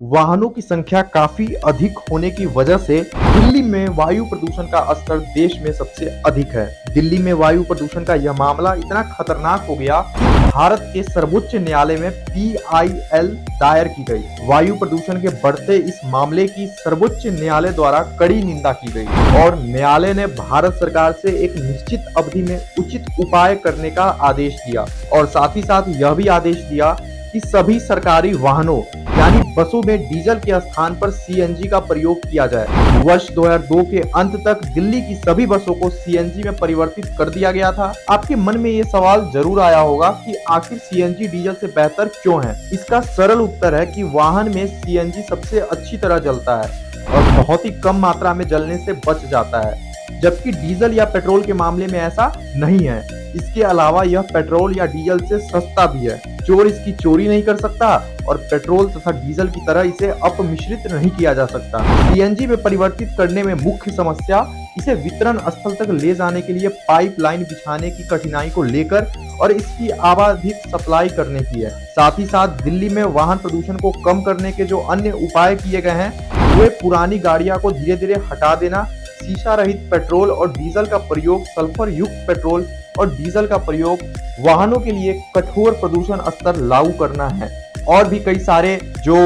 वाहनों की संख्या काफी अधिक होने की वजह से दिल्ली में वायु प्रदूषण का स्तर देश में सबसे अधिक है। दिल्ली में वायु प्रदूषण का यह मामला इतना खतरनाक हो गया कि भारत के सर्वोच्च न्यायालय में PIL दायर की गई। वायु प्रदूषण के बढ़ते इस मामले की सर्वोच्च न्यायालय द्वारा कड़ी निंदा की गई और न्यायालय ने भारत सरकार से एक निश्चित अवधि में उचित उपाय करने का आदेश दिया और साथ ही साथ यह भी आदेश दिया कि सभी सरकारी वाहनों यानी बसों में डीजल के स्थान पर CNG का प्रयोग किया जाए। वर्ष 2002 के अंत तक दिल्ली की सभी बसों को CNG में परिवर्तित कर दिया गया था। आपके मन में ये सवाल जरूर आया होगा कि आखिर CNG डीजल से बेहतर क्यों है? इसका सरल उत्तर है कि वाहन में CNG सबसे अच्छी तरह जलता है और बहुत ही कम मात्रा में जलने से बच जाता है, जबकि डीजल या पेट्रोल के मामले में ऐसा नहीं है। इसके अलावा यह पेट्रोल या डीजल से सस्ता भी है। चोर इसकी चोरी नहीं कर सकता और पेट्रोल तथा डीजल की तरह इसे अपमिश्रित नहीं किया जा सकता। CNG में परिवर्तित करने में मुख्य समस्या इसे वितरण स्थल तक ले जाने के लिए पाइपलाइन बिछाने की कठिनाई को लेकर और इसकी आबाधित सप्लाई करने की है। साथ ही साथ दिल्ली में वाहन प्रदूषण को कम करने के जो अन्य उपाय किए गए हैं वे पुरानी गाड़ियां को धीरे धीरे हटा देना, शीशा रहित पेट्रोल और डीजल का प्रयोग, सल्फर युक्त पेट्रोल और डीजल का प्रयोग, वाहनों के लिए कठोर प्रदूषण स्तर लागू करना है और भी कई सारे जो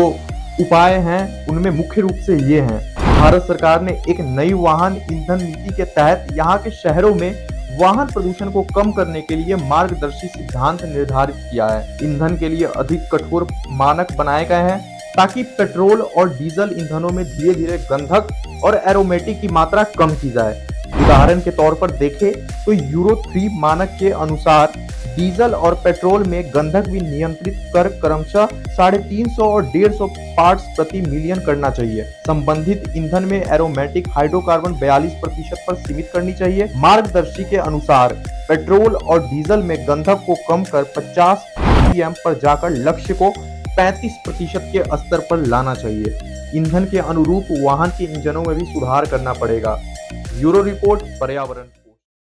उपाय हैं उनमें मुख्य रूप से ये हैं। भारत सरकार ने एक नई वाहन ईंधन नीति के तहत यहाँ के शहरों में वाहन प्रदूषण को कम करने के लिए मार्गदर्शी सिद्धांत निर्धारित किया है। ईंधन के लिए अधिक कठोर मानक बनाए गए हैं ताकि पेट्रोल और डीजल ईंधनों में धीरे धीरे गंधक और एरोमेटिक की मात्रा कम की जाए। उदाहरण के तौर पर देखें तो यूरो 3 मानक के अनुसार डीजल और पेट्रोल में गंधक भी नियंत्रित कर क्रमशः 350 और 150 पार्ट्स प्रति मिलियन करना चाहिए। संबंधित ईंधन में एरोमेटिक हाइड्रोकार्बन 42% पर सीमित करनी चाहिए। मार्गदर्शी के अनुसार पेट्रोल और डीजल में गंधक को कम कर 50 ppm पर जाकर लक्ष्य को 35% के स्तर पर लाना चाहिए। ईंधन के अनुरूप वाहन के इंजनों में भी सुधार करना पड़ेगा। ब्यूरो रिपोर्ट, पर्यावरण।